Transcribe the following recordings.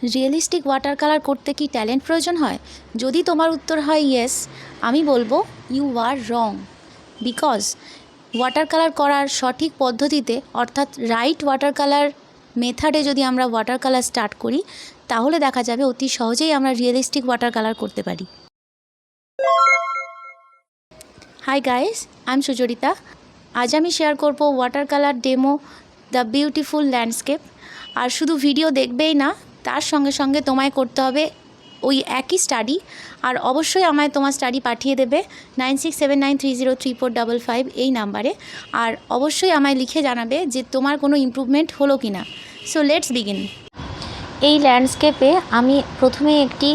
Realistic water colour করতে কি talent প্রয়োজন হয়? যদি তোমার উত্তর হয় ইয়েস, আমি বলবো you are wrong. Because water colour করার সঠিক পদ্ধতিতে অর্থাৎ রাইট ওয়াটার কালার মেথডে যদি আমরা ওয়াটার কালার স্টার্ট করি, তাহলে দেখা যাবে অতি সহজেই আমরা রিয়েলিস্টিক ওয়াটার কালার করতে পারি। Hi guys, I am Sucharita. আজ আমি শেয়ার করব water colour demo the beautiful landscape. আর শুধু ভিডিও দেখবেই না, তার সঙ্গে সঙ্গে তোমায় করতে হবে ওই একই স্টাডি। আর অবশ্যই আমায় তোমার স্টাডি পাঠিয়ে দেবে 9679303455 এই নাম্বারে। আর অবশ্যই আমায় লিখে জানাবে যে তোমার কোনো ইমপ্রুভমেন্ট হলো কি না। So let's begin. এই ল্যান্ডস্কেপে আমি প্রথমে একটি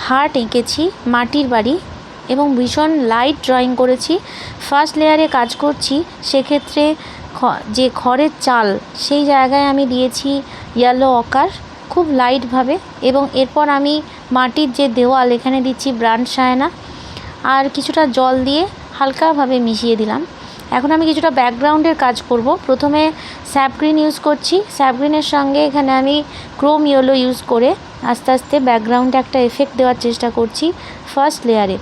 হার্ট এঁকেছি, মাটির বাড়ি, এবং ভীষণ লাইট ড্রয়িং করেছি। ফার্স্ট লেয়ারে কাজ করছি, সেক্ষেত্রে যে খড়ের চাল সেই জায়গায় আমি দিয়েছি ইয়েলো অকার খুব লাইটভাবে, এবং এরপর আমি মাটির যে দেওয়াল এখানে দিচ্ছি ব্রান্ড সায়না, আর কিছুটা জল দিয়ে হালকাভাবে মিশিয়ে দিলাম। এখন আমি কিছুটা ব্যাকগ্রাউন্ডের কাজ করব। প্রথমে স্যাপ গ্রিন ইউজ করছি, স্যাপ গ্রিনের সঙ্গে এখানে আমি ক্রোম ইয়েলো ইউজ করে আস্তে আস্তে ব্যাকগ্রাউন্ডে একটা এফেক্ট দেওয়ার চেষ্টা করছি ফার্স্ট লেয়ারে।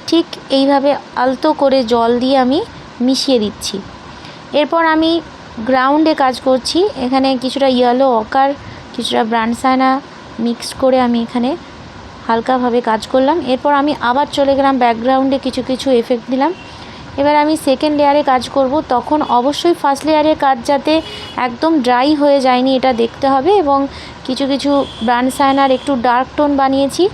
ঠিক এইভাবে আলতো করে জল দিয়ে আমি মিশিয়ে দিচ্ছি। এরপর আমি গ্রাউন্ডে কাজ করছি, এখানে কিছুটা ইয়েলো অকার কিছুটা ব্রান্ড সায়না মিক্স করে আমি এখানে হালকাভাবে কাজ করলাম। এরপর আমি আবার চলে গেলাম ব্যাকগ্রাউন্ডে, কিছু কিছু এফেক্ট দিলাম। এবার আমি সেকেন্ড লেয়ারে কাজ করব। তখন অবশ্যই ফার্স্ট লেয়ারের কাজ যাতে একদম ড্রাই হয়ে যায়নি এটা দেখতে হবে, এবং কিছু কিছু ব্রান্ড সায়নার একটু ডার্ক টোন বানিয়েছি,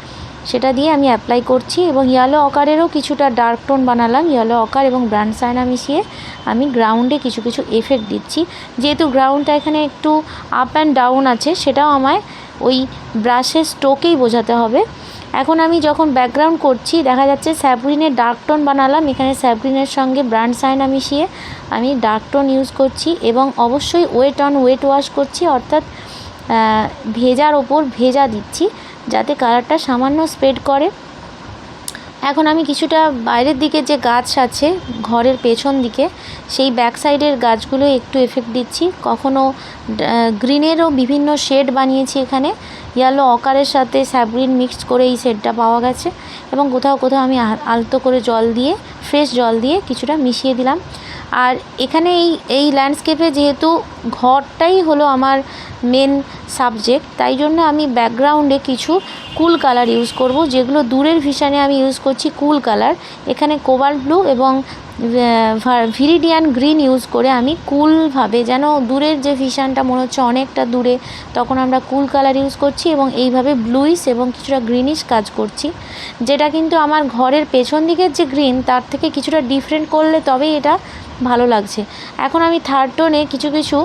সেটা দিয়ে আমি অ্যাপ্লাই করছি। এবং ইয়েলো অকারেরও কিছুটা ডার্ক টোন বানালাম, ইয়েলো অকার এবং ব্রান্ড সায়না মিশিয়ে আমি গ্রাউন্ডে কিছু কিছু এফেক্ট দিচ্ছি। যেহেতু গ্রাউন্ডটা এখানে একটু আপ অ্যান্ড ডাউন আছে, সেটাও আমায় ওই ব্রাশের স্ট্রোকেই বোঝাতে হবে। এখন আমি যখন ব্যাকগ্রাউন্ড করছি, দেখা যাচ্ছে স্যাপগ্রিনের ডার্ক টোন বানালাম, এখানে স্যাপগ্রিনের সঙ্গে ব্রান্ড সায়না মিশিয়ে আমি ডার্ক টোন ইউজ করছি। এবং অবশ্যই ওয়েট অন ওয়েট ওয়াশ করছি, অর্থাৎ ভেজার ওপর ভেজা দিচ্ছি যাতে কালারটা সামান্য স্প্রেড করে। এখন আমি কিছুটা বাইরের দিকে যে গাছ আছে ঘরের পেছন দিকে, সেই ব্যাক সাইডের গাছগুলো একটু এফেক্ট দিচ্ছি। কখনো গ্রিনেরও বিভিন্ন শেড বানিয়েছি, এখানে ইয়েলো অকারের সাথে স্যাপগ্রিন মিক্সড করে এই শেডটা পাওয়া গেছে। এবং কোথাও কোথাও আমি আলতো করে জল দিয়ে, ফ্রেশ জল দিয়ে কিছুটা মিশিয়ে দিলাম। আর এখানে এই ল্যান্ডস্কেপে যেহেতু ঘরটাই হলো আমার মেন সাবজেক্ট, তাই জন্য আমি ব্যাকগ্রাউন্ডে কিছু কুল কালার ইউজ করব, যেগুলো দূরের ভিশনে আমি ইউজ করছি কুল কালার। এখানে কোবাল্ট ব্লু এবং ভিরিডিয়ান গ্রিন ইউজ করে আমি কুলভাবে, যেন দূরের যে ভিশনটা মনে হচ্ছে অনেকটা দূরে, তখন আমরা কুল কালার ইউজ করছি এবং এইভাবে ব্লুইশ এবং কিছুটা গ্রিনিশ কাজ করছি, যেটা কিন্তু আমার ঘরের পেছন দিকের যে গ্রিন তার থেকে কিছুটা ডিফারেন্ট করলে তবেই এটা ভালো লাগছে। এখন আমি থার্ড টোনে কিছু কিছু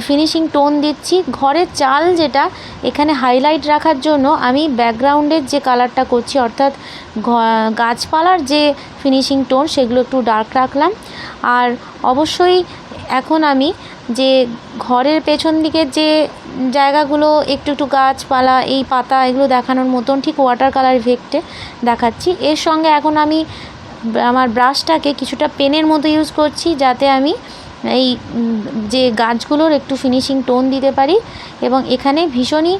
ফিনিশিং টোন দিচ্ছি। ঘরের চাল যেটা, এখানে হাইলাইট রাখার জন্য আমি ব্যাকগ্রাউন্ডের যে কালারটা করছি, অর্থাৎ গাছপালার যে ফিনিশিং টোন, সেগুলো একটু ডার্ক রাখলাম। আর অবশ্যই এখন আমি যে ঘরের পেছন দিকের যে জায়গাগুলো একটু একটু গাছপালা, এই পাতা, এগুলো দেখানোর মতন ঠিক ওয়াটার কালার ইফেক্টে দেখাচ্ছি। এর সঙ্গে এখন আমি আমার ব্রাশটাকে কিছুটা পেনের মতো ইউজ করছি, যাতে আমি এই যে গাছগুলোর একটু ফিনিশিং টোন দিতে পারি। এবং এখানে ভীষণই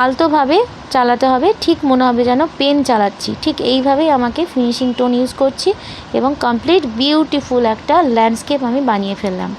আলতোভাবে চালাতে হবে, ঠিক মনে হবে যেন পেন চালাচ্ছি। ঠিক এইভাবেই আমাকে ফিনিশিং টোন ইউজ করছি এবং কমপ্লিট বিউটিফুল একটা ল্যান্ডস্কেপ আমি বানিয়ে ফেললাম।